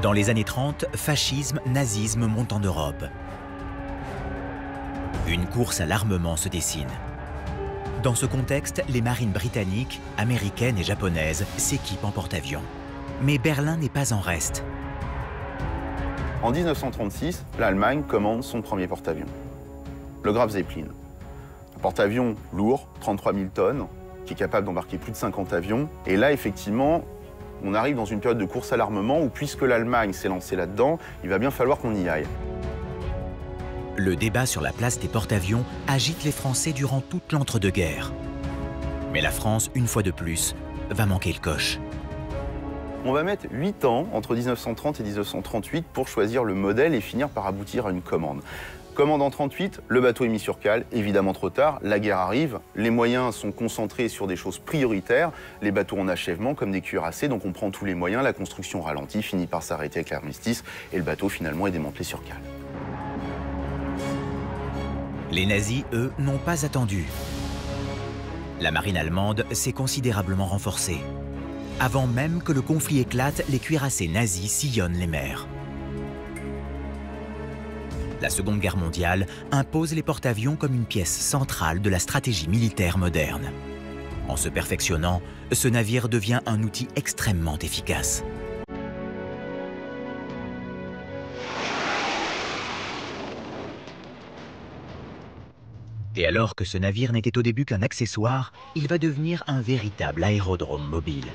Dans les années 30, fascisme, nazisme montent en Europe. Une course à l'armement se dessine. Dans ce contexte, les marines britanniques, américaines et japonaises s'équipent en porte-avions. Mais Berlin n'est pas en reste. En 1936, l'Allemagne commande son premier porte-avions, le Graf Zeppelin. Un porte-avions lourd, 33 000 tonnes, qui est capable d'embarquer plus de 50 avions. Et là, effectivement, on arrive dans une période de course à l'armement où, puisque l'Allemagne s'est lancée là-dedans, il va bien falloir qu'on y aille. Le débat sur la place des porte-avions agite les Français durant toute l'entre-deux-guerres. Mais la France, une fois de plus, va manquer le coche. On va mettre 8 ans, entre 1930 et 1938, pour choisir le modèle et finir par aboutir à une commande. Commande en 1938, le bateau est mis sur cale, évidemment trop tard, la guerre arrive, les moyens sont concentrés sur des choses prioritaires, les bateaux en achèvement comme des cuirassés, donc on prend tous les moyens, la construction ralentit, finit par s'arrêter avec l'armistice et le bateau finalement est démantelé sur cale. Les nazis, eux, n'ont pas attendu. La marine allemande s'est considérablement renforcée. Avant même que le conflit éclate, les cuirassés nazis sillonnent les mers. La Seconde Guerre mondiale impose les porte-avions comme une pièce centrale de la stratégie militaire moderne. En se perfectionnant, ce navire devient un outil extrêmement efficace. Et alors que ce navire n'était au début qu'un accessoire, il va devenir un véritable aérodrome mobile.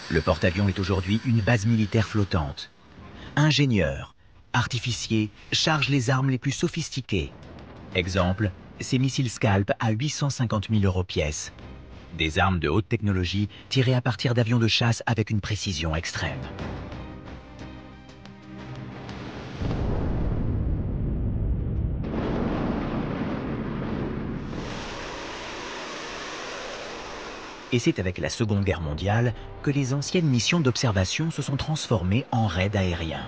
Le porte-avions est aujourd'hui une base militaire flottante. Ingénieurs, artificiers chargent les armes les plus sophistiquées. Exemple, ces missiles Scalp à 850 000 € pièce. Des armes de haute technologie tirées à partir d'avions de chasse avec une précision extrême. Et c'est avec la Seconde Guerre mondiale que les anciennes missions d'observation se sont transformées en raids aériens.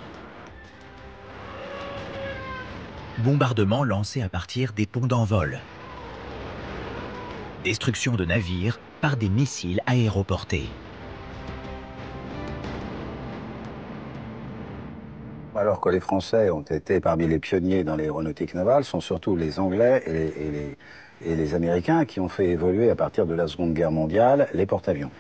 Bombardements lancés à partir des ponts d'envol. Destruction de navires par des missiles aéroportés. Alors que les Français ont été parmi les pionniers dans l'aéronautique navale, sont surtout les Anglais et les Américains qui ont fait évoluer à partir de la Seconde Guerre mondiale les porte-avions.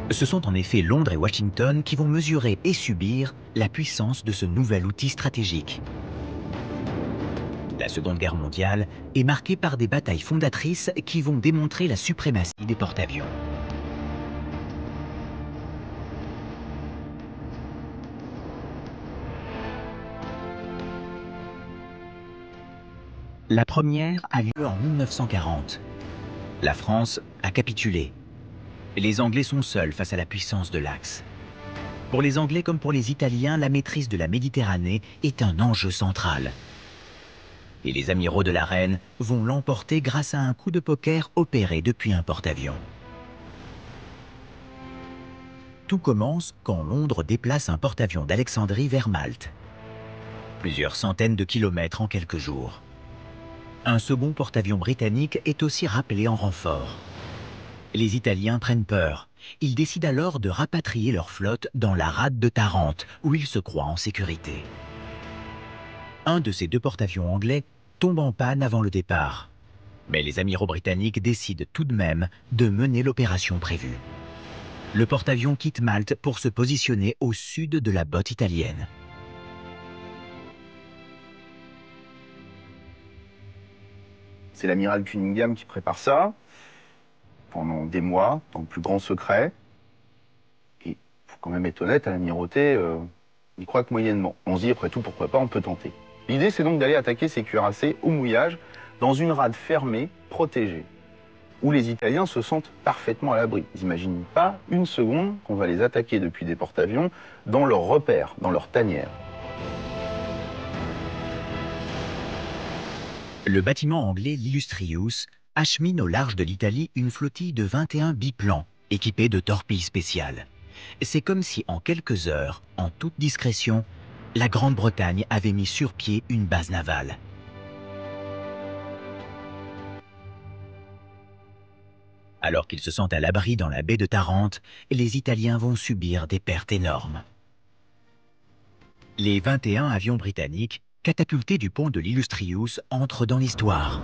Ce sont en effet Londres et Washington qui vont mesurer et subir la puissance de ce nouvel outil stratégique. La Seconde Guerre mondiale est marquée par des batailles fondatrices qui vont démontrer la suprématie des porte-avions. La première a lieu en 1940. La France a capitulé. Les Anglais sont seuls face à la puissance de l'Axe. Pour les Anglais comme pour les Italiens, la maîtrise de la Méditerranée est un enjeu central. Et les amiraux de la Reine vont l'emporter grâce à un coup de poker opéré depuis un porte-avions. Tout commence quand Londres déplace un porte-avions d'Alexandrie vers Malte. Plusieurs centaines de kilomètres en quelques jours. Un second porte-avions britannique est aussi rappelé en renfort. Les Italiens prennent peur. Ils décident alors de rapatrier leur flotte dans la rade de Tarente, où ils se croient en sécurité. Un de ces deux porte-avions anglais tombe en panne avant le départ. Mais les amiraux britanniques décident tout de même de mener l'opération prévue. Le porte-avions quitte Malte pour se positionner au sud de la botte italienne. C'est l'amiral Cunningham qui prépare ça pendant des mois, dans le plus grand secret. Et il faut quand même être honnête, à l'amirauté, il croit que moyennement. On se dit, après tout, pourquoi pas, on peut tenter. L'idée, c'est donc d'aller attaquer ces cuirassés au mouillage, dans une rade fermée, protégée, où les Italiens se sentent parfaitement à l'abri. Ils n'imaginent pas une seconde qu'on va les attaquer depuis des porte-avions dans leur repère, dans leur tanière. Le bâtiment anglais l'Illustrious achemine au large de l'Italie une flottille de 21 biplans équipés de torpilles spéciales. C'est comme si en quelques heures, en toute discrétion, la Grande-Bretagne avait mis sur pied une base navale. Alors qu'ils se sentent à l'abri dans la baie de Tarente, les Italiens vont subir des pertes énormes. Les 21 avions britanniques, catapultés du pont de l'Illustrious, entrent dans l'histoire.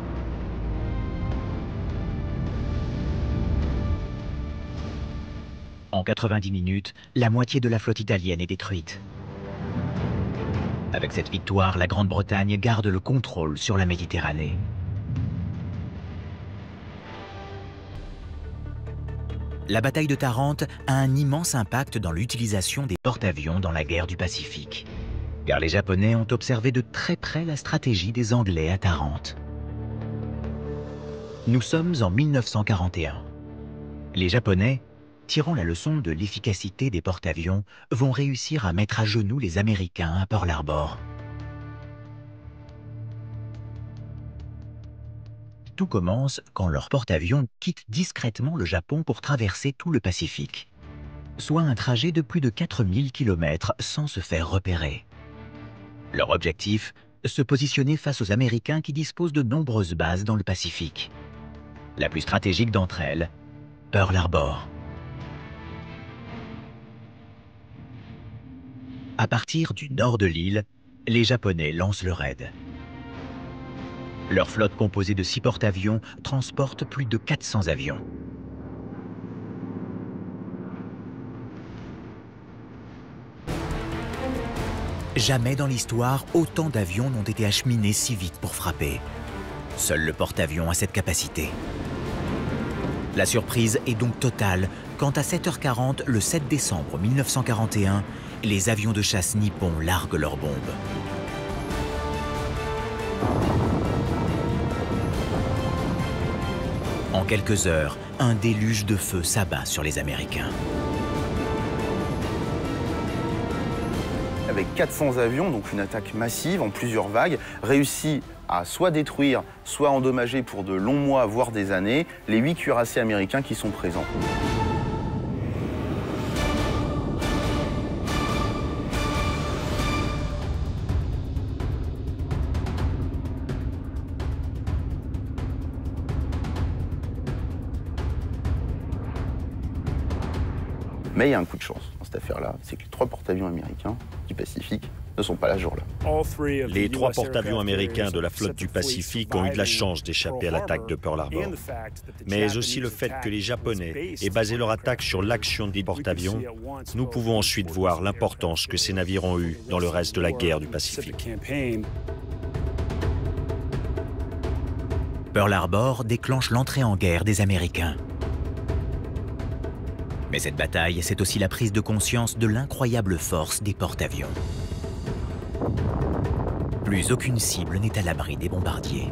En 90 minutes, la moitié de la flotte italienne est détruite. Avec cette victoire, la Grande-Bretagne garde le contrôle sur la Méditerranée. La bataille de Tarente a un immense impact dans l'utilisation des porte-avions dans la guerre du Pacifique. Car les Japonais ont observé de très près la stratégie des Anglais à Tarente. Nous sommes en 1941. Les Japonais, tirant la leçon de l'efficacité des porte-avions, vont réussir à mettre à genoux les Américains à Pearl Harbor. Tout commence quand leur porte-avions quitte discrètement le Japon pour traverser tout le Pacifique, soit un trajet de plus de 4000 km sans se faire repérer. Leur objectif, se positionner face aux Américains qui disposent de nombreuses bases dans le Pacifique. La plus stratégique d'entre elles, Pearl Harbor. À partir du nord de l'île, les Japonais lancent le raid. Leur flotte composée de 6 porte-avions transporte plus de 400 avions. Jamais dans l'histoire, autant d'avions n'ont été acheminés si vite pour frapper. Seul le porte-avions a cette capacité. La surprise est donc totale quand à 7h40, le 7 décembre 1941, les avions de chasse nippons larguent leurs bombes. En quelques heures, un déluge de feu s'abat sur les Américains. Avec 400 avions, donc une attaque massive en plusieurs vagues, réussit à soit détruire, soit endommager pour de longs mois, voire des années, les 8 cuirassés américains qui sont présents. Mais il y a un coup de chance dans cette affaire-là, c'est que les 3 porte-avions américains du Pacifique ne sont pas là ce jour-là. Les 3 porte-avions américains de la flotte du Pacifique ont eu de la chance d'échapper à l'attaque de Pearl Harbor. Mais aussi le fait que les Japonais aient basé leur attaque sur l'action des porte-avions, nous pouvons ensuite voir l'importance que ces navires ont eue dans le reste de la guerre du Pacifique. Pearl Harbor déclenche l'entrée en guerre des Américains. Mais cette bataille, c'est aussi la prise de conscience de l'incroyable force des porte-avions. Plus aucune cible n'est à l'abri des bombardiers.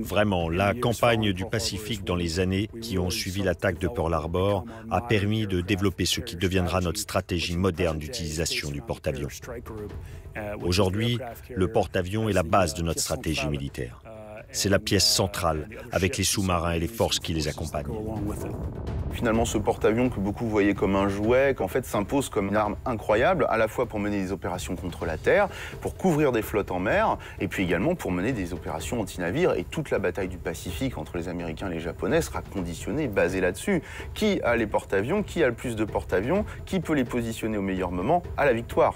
Vraiment, la campagne du Pacifique dans les années qui ont suivi l'attaque de Pearl Harbor a permis de développer ce qui deviendra notre stratégie moderne d'utilisation du porte-avions. Aujourd'hui, le porte-avions est la base de notre stratégie militaire. C'est la pièce centrale, avec les sous-marins et les forces qui les accompagnent. Finalement, ce porte-avions que beaucoup voyaient comme un jouet, qu'en fait s'impose comme une arme incroyable, à la fois pour mener des opérations contre la terre, pour couvrir des flottes en mer, et puis également pour mener des opérations anti-navires. Et toute la bataille du Pacifique entre les Américains et les Japonais sera conditionnée, basée là-dessus. Qui a les porte-avions? Qui a le plus de porte-avions? Qui peut les positionner au meilleur moment? À la victoire.